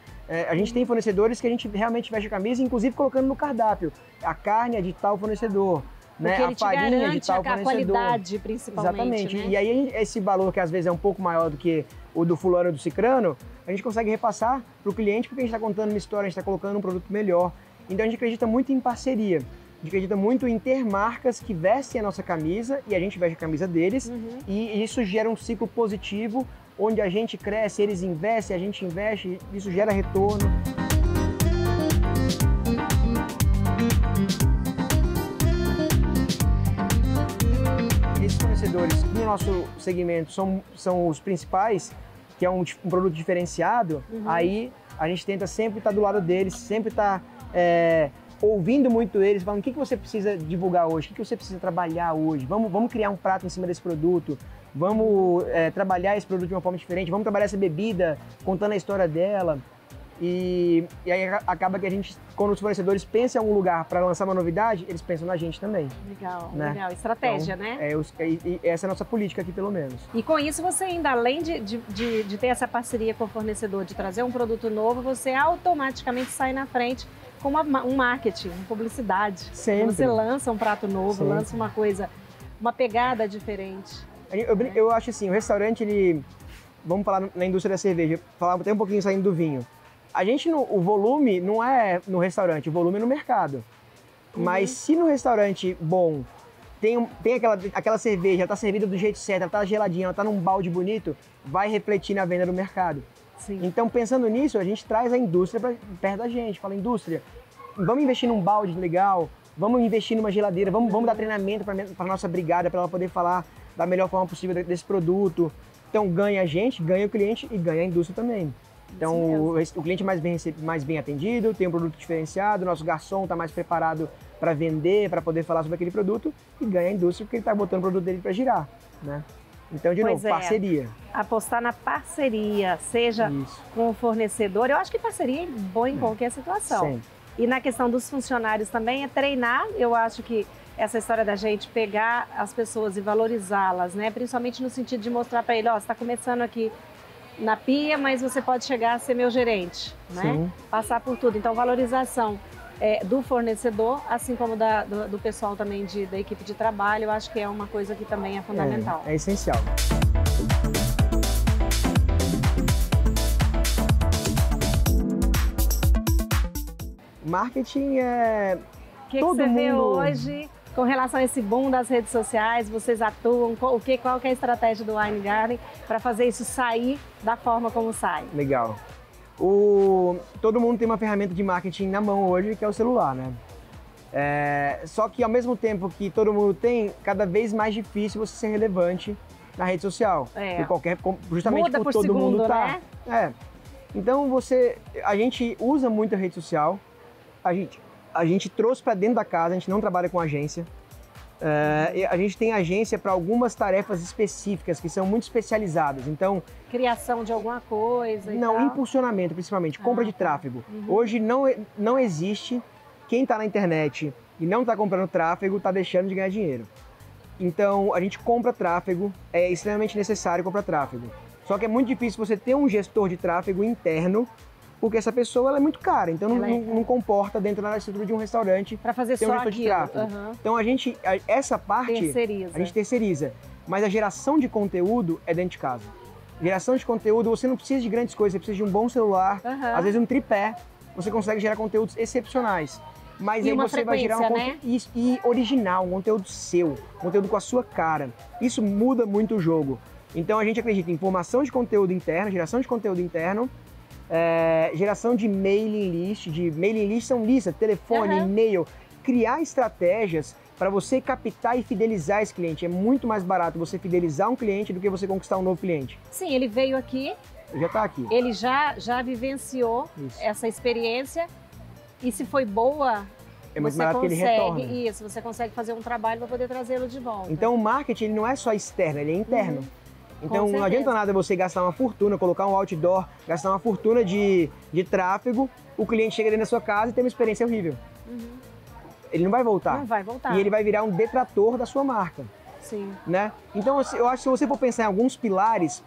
A gente tem fornecedores que a gente realmente veste a camisa, inclusive colocando no cardápio. A carne é de tal fornecedor. Né? A farinha de tal fornecedor. A qualidade, principalmente. Exatamente. Né? E aí esse valor que às vezes é um pouco maior do que o do fulano ou do cicrano, a gente consegue repassar para o cliente porque a gente está contando uma história, a gente está colocando um produto melhor. Então a gente acredita muito em parceria, a gente acredita muito em ter marcas que vestem a nossa camisa e a gente veste a camisa deles e isso gera um ciclo positivo onde a gente cresce, eles investem, a gente investe, isso gera retorno. Esses fornecedores no nosso segmento são os principais, que é um produto diferenciado, aí a gente tenta sempre estar do lado deles, sempre estar ouvindo muito eles, falando o que você precisa divulgar hoje, o que você precisa trabalhar hoje, vamos criar um prato em cima desse produto, vamos trabalhar esse produto de uma forma diferente, vamos trabalhar essa bebida contando a história dela. E aí acaba que a gente, quando os fornecedores pensam em algum lugar para lançar uma novidade, eles pensam na gente também. Legal, né? Legal. Estratégia, então, né? Essa é a nossa política aqui, pelo menos. E com isso, você ainda, além de ter essa parceria com o fornecedor, de trazer um produto novo, você automaticamente sai na frente com um marketing, uma publicidade. Sempre. Você lança um prato novo, lança uma coisa, uma pegada diferente. Eu acho assim, o restaurante, ele... Vamos falar na indústria da cerveja, falar até um pouquinho saindo do vinho. A gente, o volume não é no restaurante, o volume é no mercado. Mas se no restaurante bom tem aquela cerveja, ela tá servida do jeito certo, ela tá geladinha, ela tá num balde bonito, vai refletir na venda do mercado. Sim. Então, pensando nisso, a gente traz a indústria pra perto da gente. Fala, indústria, vamos investir num balde legal, vamos investir numa geladeira, vamos dar treinamento para nossa brigada, para ela poder falar da melhor forma possível desse produto. Então, ganha a gente, ganha o cliente e ganha a indústria também. Então, o cliente mais bem atendido, tem um produto diferenciado, o nosso garçom está mais preparado para vender, para poder falar sobre aquele produto e ganha a indústria porque ele está botando o produto dele para girar, né? Então, de novo, parceria. Apostar na parceria, seja com o fornecedor. Eu acho que parceria é bom em qualquer situação. Sempre. E na questão dos funcionários também é treinar. Eu acho que essa história da gente pegar as pessoas e valorizá-las, né? Principalmente no sentido de mostrar para ele, ó, você está começando aqui na pia, mas você pode chegar a ser meu gerente, né? Sim. Passar por tudo. Então, valorização do fornecedor, assim como do pessoal também da equipe de trabalho, eu acho que é uma coisa que também é fundamental. É essencial. Marketing é... O que você vê hoje com relação a esse boom das redes sociais? Vocês atuam? Qual que é a estratégia do Wine Garden para fazer isso sair da forma como sai? Legal. Todo mundo tem uma ferramenta de marketing na mão hoje, que é o celular, né? Só que ao mesmo tempo que todo mundo tem, cada vez mais difícil você ser relevante na rede social. Justamente muda por todo segundo, mundo tá. Né? Então a gente usa muito a rede social. A gente trouxe para dentro da casa, a gente não trabalha com agência. A gente tem agência para algumas tarefas específicas que são muito especializadas. Então, criação de alguma coisa. Não, impulsionamento principalmente, compra de tráfego. Hoje não existe quem está na internet e não está comprando tráfego, está deixando de ganhar dinheiro. Então, a gente compra tráfego, é extremamente necessário comprar tráfego. Só que é muito difícil você ter um gestor de tráfego interno, porque essa pessoa ela é muito cara, então não comporta dentro da estrutura de um restaurante para fazer ter um gestor de tráfego. Então essa parte a gente terceiriza, mas a geração de conteúdo é dentro de casa. Geração de conteúdo, você não precisa de grandes coisas, você precisa de um bom celular, às vezes um tripé, você consegue gerar conteúdos excepcionais. Mas aí você vai gerar um conteúdo original, um conteúdo seu, um conteúdo com a sua cara. Isso muda muito o jogo. Então a gente acredita em formação de conteúdo interno, geração de conteúdo interno, geração de mailing list são listas, telefone, e-mail, criar estratégias para você captar e fidelizar esse cliente. É muito mais barato você fidelizar um cliente do que você conquistar um novo cliente. Sim, ele veio aqui. Já está aqui. Ele já vivenciou essa experiência e se foi boa, é muito barato que ele retorna. Você consegue fazer um trabalho para poder trazê-lo de volta. Então o marketing ele não é só externo, ele é interno. Então não adianta nada você gastar uma fortuna, colocar um outdoor, gastar uma fortuna de tráfego, o cliente chega dentro da sua casa e tem uma experiência horrível. Ele não vai voltar. Não vai voltar. E ele vai virar um detrator da sua marca. Sim. Né? Então eu acho que se você for pensar em alguns pilares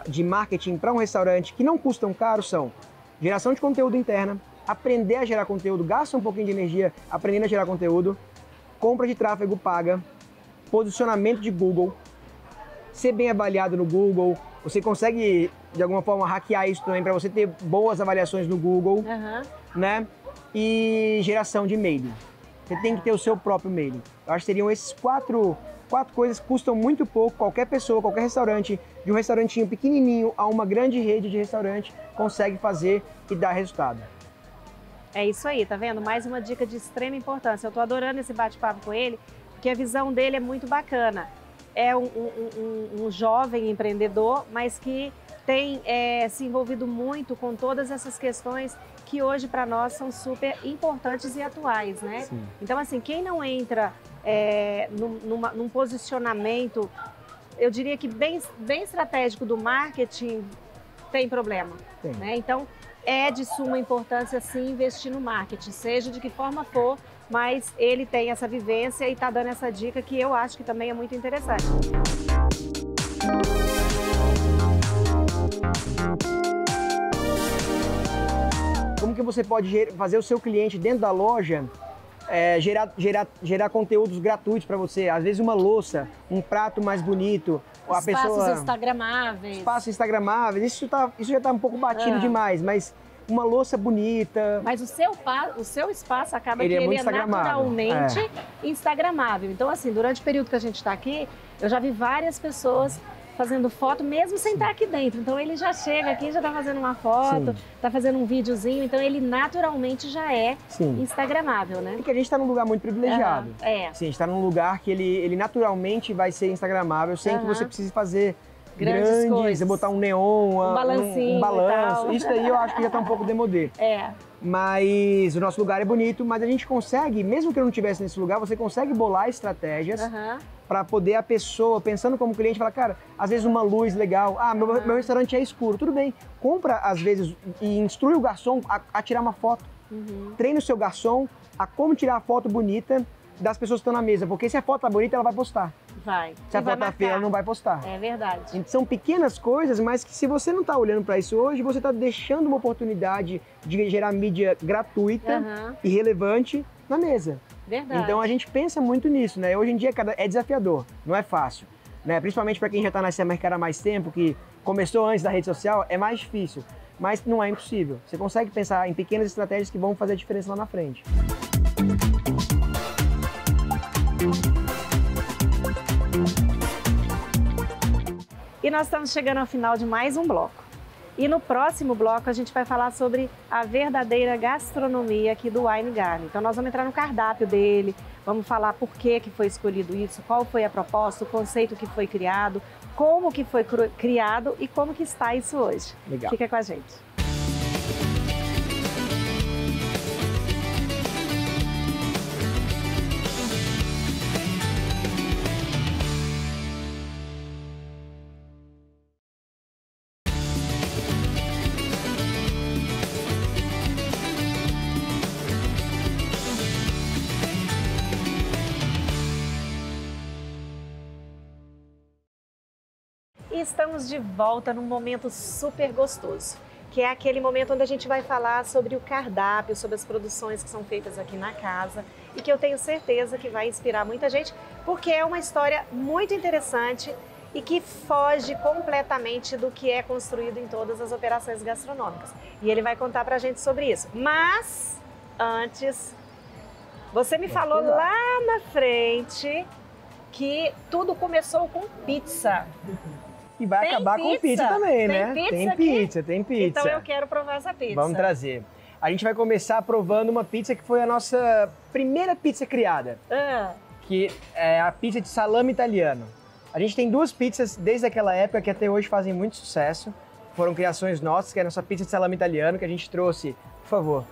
de marketing para um restaurante que não custam caro são geração de conteúdo interna, aprender a gerar conteúdo, gasta um pouquinho de energia aprendendo a gerar conteúdo, compra de tráfego paga, posicionamento de Google, ser bem avaliado no Google, você consegue de alguma forma hackear isso também para você ter boas avaliações no Google, né? E geração de e-mail. Você tem que ter o seu próprio e-mail. Eu acho que seriam esses quatro coisas que custam muito pouco. Qualquer pessoa, qualquer restaurante, de um restaurantinho pequenininho a uma grande rede de restaurante, consegue fazer e dar resultado. É isso aí, tá vendo? Mais uma dica de extrema importância. Eu tô adorando esse bate-papo com ele, porque a visão dele é muito bacana. É um jovem empreendedor, mas que tem se envolvido muito com todas essas questões que hoje para nós são super importantes e atuais, né? Sim. Então, assim, quem não entra num posicionamento, eu diria que bem estratégico do marketing, tem problema. Tem. Né? Então, é de suma importância, sim, investir no marketing, seja de que forma for, mas ele tem essa vivência e está dando essa dica que eu acho que também é muito interessante. Como que você pode fazer o seu cliente dentro da loja gerar conteúdos gratuitos para você. Às vezes uma louça, um prato mais bonito. Espaços instagramáveis. Espaços instagramáveis. Isso já está um pouco batido demais, mas uma louça bonita. Mas o seu espaço acaba que ele é naturalmente instagramável. Então, assim, durante o período que a gente está aqui, eu já vi várias pessoas fazendo foto, mesmo sem estar aqui dentro. Então ele já chega aqui, já está fazendo uma foto, está fazendo um videozinho, então ele naturalmente já é instagramável, né? Porque a gente está num lugar muito privilegiado. Sim, a gente está num lugar que ele naturalmente vai ser instagramável, sem que você precise fazer grandes coisas, botar um neon, um balancinho, um balanço. Isso daí eu acho que já está um pouco demodê. Mas o nosso lugar é bonito, mas a gente consegue, mesmo que eu não estivesse nesse lugar, você consegue bolar estratégias para poder a pessoa, pensando como cliente, falar, cara, às vezes uma luz legal, meu restaurante é escuro, tudo bem, compra às vezes e instrui o garçom a tirar uma foto. Treine o seu garçom a como tirar a foto bonita das pessoas que estão na mesa, porque se a foto tá bonita, ela vai postar. Se a foto tá feia, ela não vai postar. É verdade. Então, são pequenas coisas, mas que se você não tá olhando para isso hoje, você tá deixando uma oportunidade de gerar mídia gratuita e relevante na mesa. Verdade. Então a gente pensa muito nisso, né? Hoje em dia é desafiador, não é fácil, né? Principalmente para quem já tá nesse mercado há mais tempo, que começou antes da rede social, é mais difícil, mas não é impossível. Você consegue pensar em pequenas estratégias que vão fazer a diferença lá na frente. E nós estamos chegando ao final de mais um bloco. E no próximo bloco a gente vai falar sobre a verdadeira gastronomia aqui do Wine Garden. Então nós vamos entrar no cardápio dele, vamos falar por que foi escolhido isso, qual foi a proposta, o conceito que foi criado, como que foi criado e como que está isso hoje. Legal. Fica com a gente. E estamos de volta num momento super gostoso, que é aquele momento onde a gente vai falar sobre o cardápio, sobre as produções que são feitas aqui na casa e que eu tenho certeza que vai inspirar muita gente, porque é uma história muito interessante e que foge completamente do que é construído em todas as operações gastronômicas. E ele vai contar pra gente sobre isso. Mas, antes, você me falou lá na frente que tudo começou com pizza. E vai acabar com pizza também, né? Tem pizza, tem pizza. Então eu quero provar essa pizza. Vamos trazer. A gente vai começar provando uma pizza que foi a nossa primeira pizza criada, que é a pizza de salame italiano. A gente tem duas pizzas desde aquela época que até hoje fazem muito sucesso. Foram criações nossas, que é a nossa pizza de salame italiano, que a gente trouxe, por favor,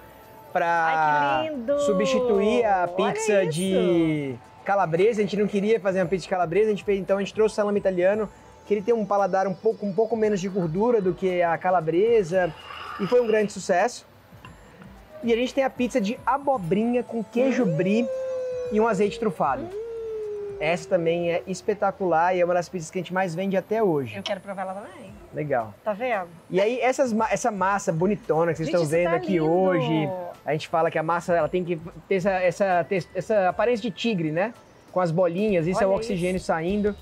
para substituir a pizza de calabresa. A gente não queria fazer uma pizza de calabresa, então a gente trouxe o salame italiano, que ele tem um paladar um pouco menos de gordura do que a calabresa, e foi um grande sucesso. E a gente tem a pizza de abobrinha com queijo brie e um azeite trufado. Essa também é espetacular e é uma das pizzas que a gente mais vende até hoje. Eu quero provar ela também. Legal. Tá vendo? E aí essa massa bonitona que vocês estão vendo aqui lindo. Hoje, a gente fala que a massa ela tem que ter essa aparência de tigre, né? Com as bolinhas, isso é o oxigênio saindo.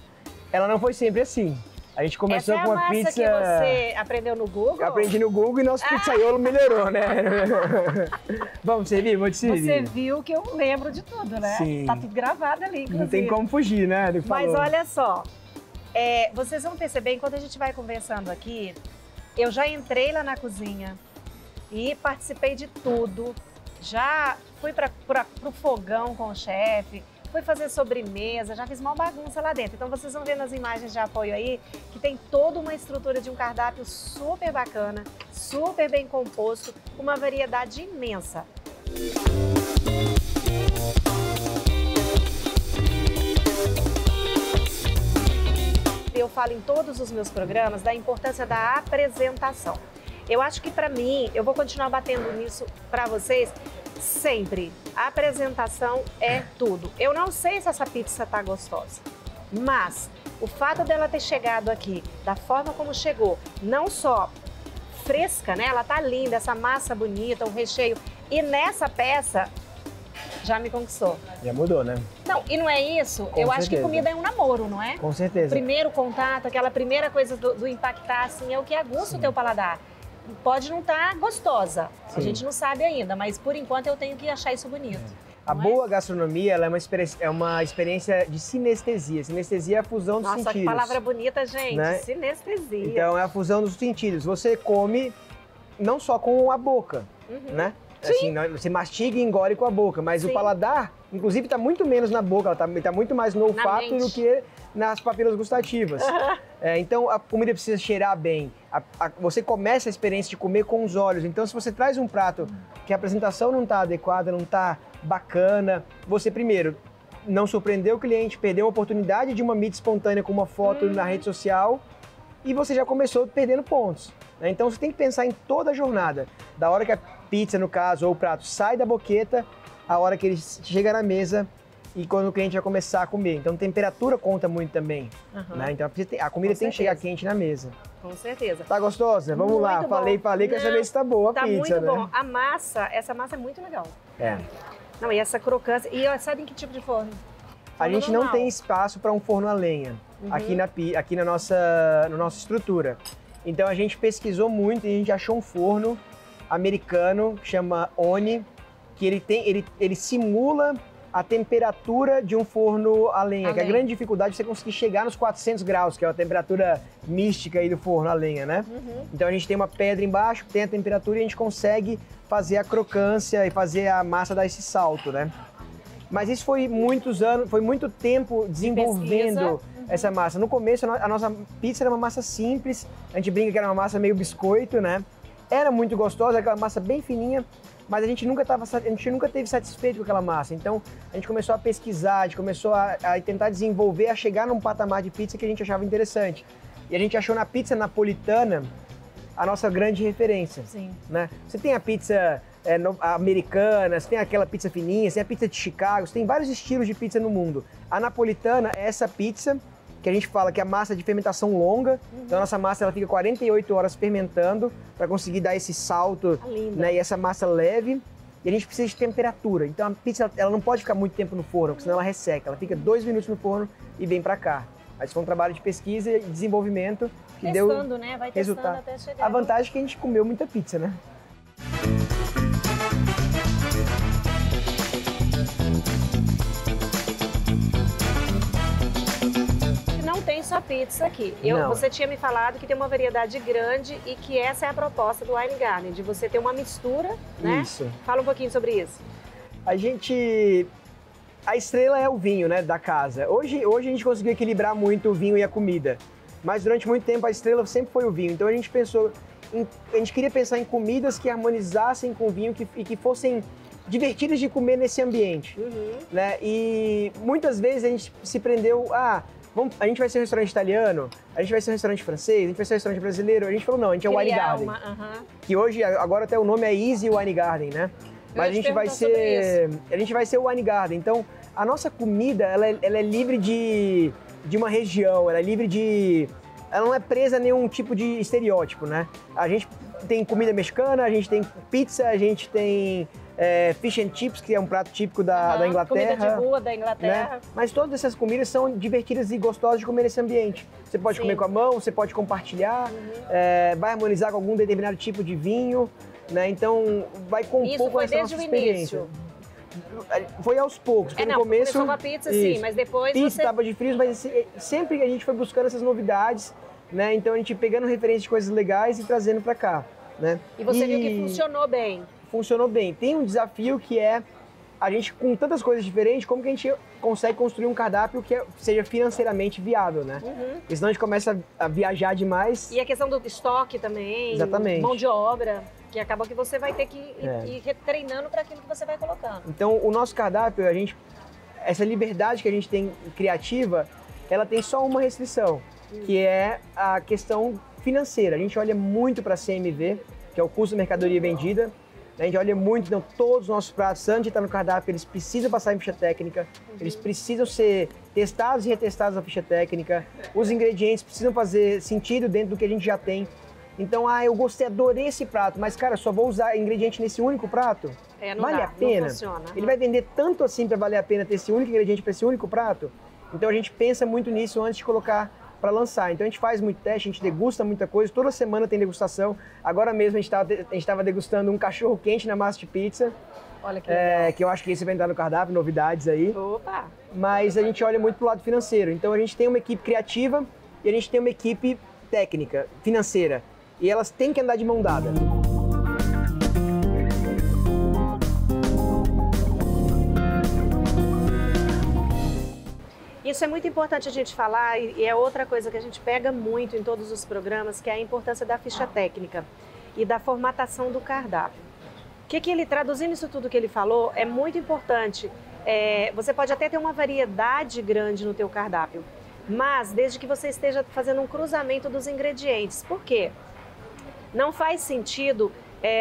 Ela não foi sempre assim. A gente começou com uma pizza... Essa é a massa que você aprendeu no Google? Eu aprendi no Google e nosso pizzaiolo melhorou, né? Vamos servir? Vou te servir. Você viu que eu lembro de tudo, né? Sim. Tá tudo gravado ali, inclusive. Não tem como fugir, né? Do que Mas falou. olha só, vocês vão perceber, enquanto a gente vai conversando aqui, eu já entrei lá na cozinha e participei de tudo. Já fui pro fogão com o chefe, fui fazer sobremesa, já fiz uma bagunça lá dentro. Então vocês vão ver nas imagens de apoio aí que tem toda uma estrutura de um cardápio super bacana, super bem composto, com uma variedade imensa. Eu falo em todos os meus programas da importância da apresentação. Eu acho que para mim, eu vou continuar batendo nisso para vocês, sempre. A apresentação é tudo. Eu não sei se essa pizza tá gostosa, mas o fato dela ter chegado aqui da forma como chegou, não só fresca, né? Ela tá linda, essa massa bonita, o recheio. E nessa peça, Já me conquistou. Já mudou, né? Não, e não é isso? Eu acho que comida é um namoro, não é? Com certeza. O primeiro contato, aquela primeira coisa do impactar, assim, é o que aguça o teu paladar. Pode não estar gostosa, a gente não sabe ainda, mas por enquanto eu tenho que achar isso bonito. A boa gastronomia, ela é uma experiência de sinestesia. Sinestesia é a fusão dos sentidos. Nossa, que palavra bonita, gente. Né? Sinestesia. Então, é a fusão dos sentidos. Você come não só com a boca, né? Assim, você mastiga e engole com a boca, mas o paladar, inclusive, está muito menos na boca, ela tá muito mais no olfato do que nas papilas gustativas. Então, a comida precisa cheirar bem. Você começa a experiência de comer com os olhos. Então, se você traz um prato que a apresentação não está adequada, não está bacana, você primeiro não surpreendeu o cliente, perdeu a oportunidade de uma mídia espontânea com uma foto na rede social e você já começou perdendo pontos. Então você tem que pensar em toda a jornada, da hora que a pizza, no caso, ou o prato sai da boqueta, a hora que ele chega na mesa e quando o cliente vai começar a comer. Então temperatura conta muito também, né? Então a comida tem que chegar quente na mesa. Com certeza. Tá gostosa? Vamos lá, bom. falei, que essa vez tá boa a pizza, né? Tá muito bom. né? A massa, essa massa é muito legal. É. Não, e essa crocância, e sabe em que tipo de forno? A gente não tem espaço para um forno a lenha aqui na nossa estrutura. Então a gente pesquisou muito e a gente achou um forno americano que chama Oni, que ele simula a temperatura de um forno a lenha, que a grande dificuldade é você conseguir chegar nos 400 graus, que é a temperatura mística aí do forno a lenha, né? Então a gente tem uma pedra embaixo, tem a temperatura e a gente consegue fazer a crocância e fazer a massa dar esse salto, né? Mas isso foi muitos anos, foi muito tempo desenvolvendo essa massa. No começo, a nossa pizza era uma massa simples, a gente brinca que era uma massa meio biscoito, né? Era muito gostosa, aquela massa bem fininha, mas a gente nunca teve satisfeito com aquela massa. Então, a gente começou a pesquisar, a gente começou a tentar desenvolver, a chegar num patamar de pizza que a gente achava interessante. E a gente achou na pizza napolitana a nossa grande referência. Sim. Né? Você tem a pizza americana, você tem aquela pizza fininha, você tem a pizza de Chicago, você tem vários estilos de pizza no mundo. A napolitana é essa pizza que a gente fala que é a massa de fermentação longa. Então a nossa massa ela fica 48 horas fermentando para conseguir dar esse salto, né, e essa massa leve. E a gente precisa de temperatura. Então a pizza ela não pode ficar muito tempo no forno, porque senão ela resseca. Ela fica 2 minutos no forno e vem para cá. Mas foi um trabalho de pesquisa e desenvolvimento que testando, deu né? Vai resultado. Até chegar. A vantagem é que a gente comeu muita pizza, né? Não tem só pizza aqui. Você tinha me falado que tem uma variedade grande e que essa é a proposta do Wine Garden, de você ter uma mistura, né? Isso. Fala um pouquinho sobre isso. A estrela é o vinho, né, da casa. Hoje a gente conseguiu equilibrar muito o vinho e a comida, mas durante muito tempo a estrela sempre foi o vinho. Então a gente queria pensar em comidas que harmonizassem com o vinho e que fossem divertidas de comer nesse ambiente, né? E muitas vezes a gente se prendeu a gente vai ser um restaurante italiano, a gente vai ser um restaurante francês, a gente vai ser um restaurante brasileiro. A gente falou, não, a gente é o Wine Garden. Que hoje, agora até o nome é Easy Wine Garden, né? Mas a gente vai ser o Wine Garden. Então, a nossa comida, ela é livre de uma região, ela não é presa a nenhum tipo de estereótipo, né? A gente tem comida mexicana, a gente tem pizza, a gente tem fish and chips, que é um prato típico da Inglaterra. Comida de rua da Inglaterra. Né? Mas todas essas comidas são divertidas e gostosas de comer nesse ambiente. Você pode comer com a mão, você pode compartilhar, vai harmonizar com algum determinado tipo de vinho, né? Então vai com um pouco essa nossa experiência. Foi aos poucos, porque no começo... Começou com a pizza, sim, mas depois pizza, tábua de frios, mas sempre que a gente foi buscando essas novidades, né? Então a gente pegando referência de coisas legais e trazendo pra cá, né? E você viu que funcionou bem. Funcionou bem. Tem um desafio que é a gente, com tantas coisas diferentes, como que a gente consegue construir um cardápio que seja financeiramente viável, né? Porque senão a gente começa a viajar demais. E a questão do estoque também. Exatamente. Mão de obra, que acaba que você vai ter que ir retreinando para aquilo que você vai colocando. Então, o nosso cardápio, essa liberdade que a gente tem criativa, ela tem só uma restrição, que é a questão financeira. A gente olha muito para CMV, que é o custo da mercadoria vendida. A gente olha muito, então todos os nossos pratos, antes de estar no cardápio, eles precisam passar em ficha técnica, eles precisam ser testados e retestados na ficha técnica, os ingredientes precisam fazer sentido dentro do que a gente já tem. Então, eu adorei esse prato, mas cara, só vou usar ingrediente nesse único prato? não vale dá, a pena? não funciona. Ele vai vender tanto assim para valer a pena ter esse único ingrediente para esse único prato? Então a gente pensa muito nisso antes de colocar para lançar. Então a gente faz muito teste, a gente degusta muita coisa, toda semana tem degustação. Agora mesmo a gente estava degustando um cachorro quente na massa de pizza. Olha que legal. Que eu acho que esse vai entrar no cardápio, novidades aí. Opa! Mas a gente olha muito pro lado financeiro. Então a gente tem uma equipe criativa e a gente tem uma equipe técnica, financeira. E elas têm que andar de mão dada. Isso é muito importante a gente falar e é outra coisa que a gente pega muito em todos os programas, que é a importância da ficha técnica e da formatação do cardápio. Traduzindo isso tudo que ele falou, é muito importante. Você pode até ter uma variedade grande no teu cardápio, mas desde que você esteja fazendo um cruzamento dos ingredientes. Por quê? Não faz sentido,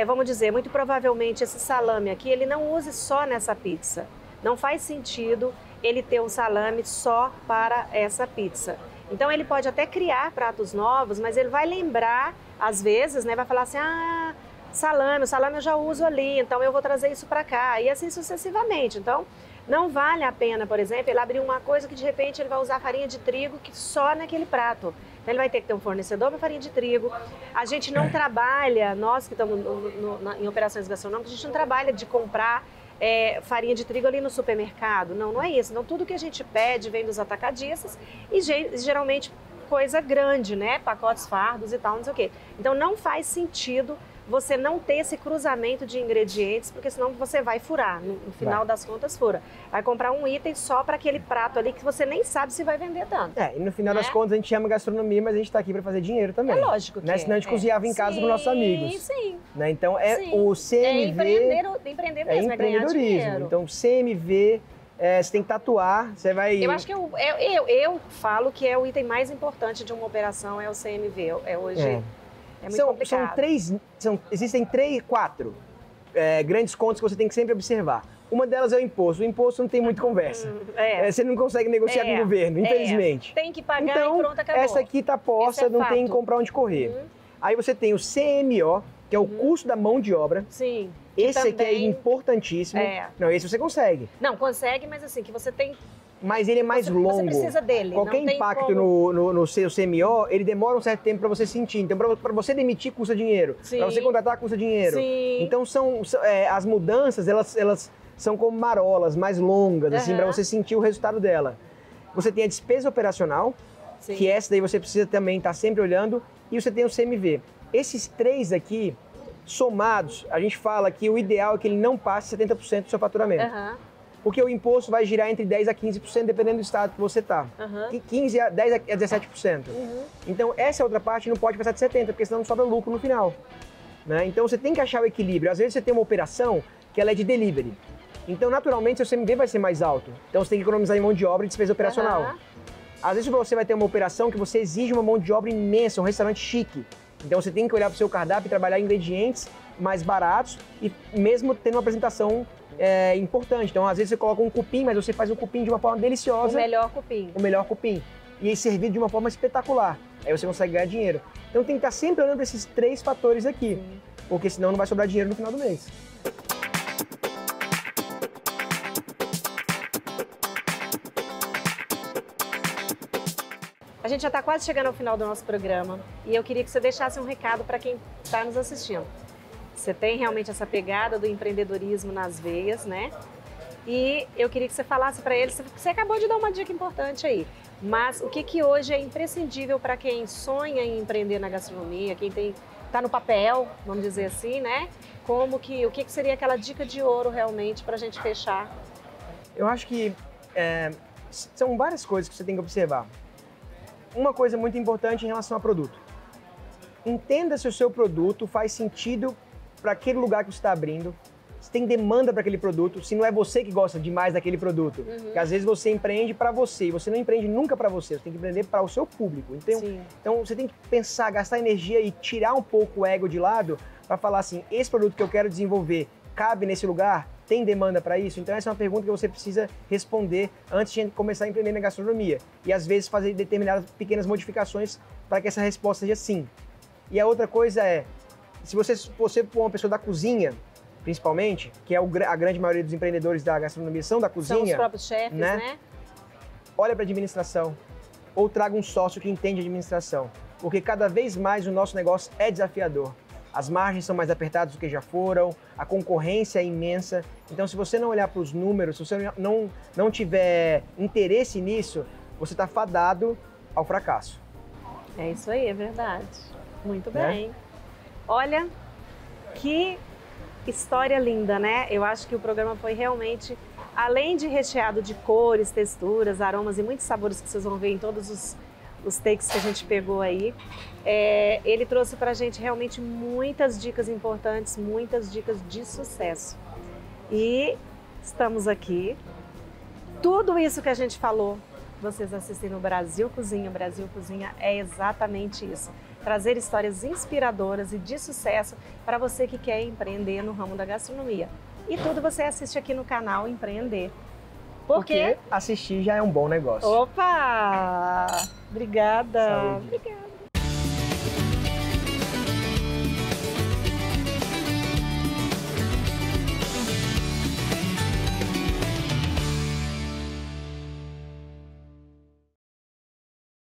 vamos dizer, muito provavelmente esse salame aqui, ele não use só nessa pizza. Não faz sentido ele ter um salame só para essa pizza. Então ele pode até criar pratos novos, mas ele vai lembrar, às vezes, né, vai falar assim, o salame eu já uso ali, então eu vou trazer isso para cá, e assim sucessivamente. Então, não vale a pena, por exemplo, ele abrir uma coisa que de repente ele vai usar farinha de trigo que só naquele prato. Então ele vai ter que ter um fornecedor para farinha de trigo. A gente não trabalha, nós que estamos em operações gastronômicas, a gente não trabalha de comprar farinha de trigo ali no supermercado. Não é isso. Então tudo que a gente pede vem dos atacadistas e geralmente coisa grande, né? Pacotes fardos e tal, não sei o quê. Então não faz sentido você não ter esse cruzamento de ingredientes, porque senão você vai furar, no final das contas fura. Vai comprar um item só para aquele prato ali que você nem sabe se vai vender tanto. E no final das contas a gente chama gastronomia, mas a gente está aqui para fazer dinheiro também. É lógico que Senão a gente cozinhava em casa com nossos amigos. Sim. Né? Então o CMV... Empreender mesmo, empreendedorismo. Então CMV... você tem que tatuar, você vai... Eu acho que eu falo que é o item mais importante de uma operação, é o CMV. Hoje é muito complicado. Existem quatro grandes contas que você tem que sempre observar. Uma delas é o imposto. O imposto não tem muita conversa. Você não consegue negociar com o governo, infelizmente. Tem que pagar então, e pronto, acabou. Essa aqui tá posta, não tem que comprar onde correr. Aí você tem o CMO, que é o custo da mão de obra. Sim. Esse aqui é importantíssimo. Não, esse você consegue. Não, consegue, mas assim, que você tem... Mas ele é mais longo. Você precisa dele. Qualquer impacto no seu CMO, ele demora um certo tempo para você sentir. Então, para você demitir, custa dinheiro. Para você contratar, custa dinheiro. Sim. Então, as mudanças, elas são como marolas, mais longas, assim, para você sentir o resultado dela. Você tem a despesa operacional, que essa daí você precisa também estar sempre olhando, e você tem o CMV. Esses três aqui, somados, a gente fala que o ideal é que ele não passe 70% do seu faturamento. Porque o imposto vai girar entre 10% a 15%, dependendo do estado que você está. 10% a 17%. Então, essa outra parte não pode passar de 70%, porque senão não sobra lucro no final. Né? Então, você tem que achar o equilíbrio. Às vezes, você tem uma operação que ela é de delivery. Então, naturalmente, seu CMV vai ser mais alto. Então, você tem que economizar em mão de obra e despesa operacional. Às vezes, você vai ter uma operação que você exige uma mão de obra imensa, um restaurante chique. Então, você tem que olhar para o seu cardápio e trabalhar ingredientes mais baratos e mesmo tendo uma apresentação importante. Então, às vezes você coloca um cupim, mas você faz o cupim de uma forma deliciosa. O melhor cupim. O melhor cupim. E aí servido de uma forma espetacular. Aí você consegue ganhar dinheiro. Então tem que estar sempre olhando para esses três fatores aqui. Porque senão não vai sobrar dinheiro no final do mês. A gente já está quase chegando ao final do nosso programa. E eu queria que você deixasse um recado para quem está nos assistindo. Você tem realmente essa pegada do empreendedorismo nas veias, né? E eu queria que você falasse para eles, você acabou de dar uma dica importante aí, mas o que hoje é imprescindível para quem sonha em empreender na gastronomia, quem está no papel, vamos dizer assim, né? O que seria aquela dica de ouro realmente para a gente fechar? Eu acho que são várias coisas que você tem que observar. Uma coisa muito importante em relação ao produto. Entenda se o seu produto faz sentido para aquele lugar que você está abrindo, se tem demanda para aquele produto, se não é você que gosta demais daquele produto. Porque às vezes você empreende para você e você não empreende nunca para você, você tem que empreender para o seu público. Então você tem que pensar, gastar energia e tirar um pouco o ego de lado para falar assim, esse produto que eu quero desenvolver cabe nesse lugar? Tem demanda para isso? Então essa é uma pergunta que você precisa responder antes de começar a empreender na gastronomia. E às vezes fazer determinadas pequenas modificações para que essa resposta seja sim. E a outra coisa é, se você for uma pessoa da cozinha, principalmente, que é a grande maioria dos empreendedores da gastronomia são da cozinha. São os próprios chefes, né? Olha para a administração, ou traga um sócio que entende administração, porque cada vez mais o nosso negócio é desafiador. As margens são mais apertadas do que já foram, a concorrência é imensa. Então, se você não olhar para os números, se você não tiver interesse nisso, você está fadado ao fracasso. É isso aí, é verdade. Muito bem. Olha, que história linda, né? Eu acho que o programa foi realmente, além de recheado de cores, texturas, aromas e muitos sabores que vocês vão ver em todos os takes que a gente pegou aí, ele trouxe pra gente realmente muitas dicas importantes, muitas dicas de sucesso. E estamos aqui. Tudo isso que a gente falou, vocês assistem no Brasil Cozinha. O Brasil Cozinha é exatamente isso. Trazer histórias inspiradoras e de sucesso para você que quer empreender no ramo da gastronomia. E tudo você assiste aqui no canal Empreender. Porque assistir já é um bom negócio. Opa! Obrigada! Saúde. Obrigada!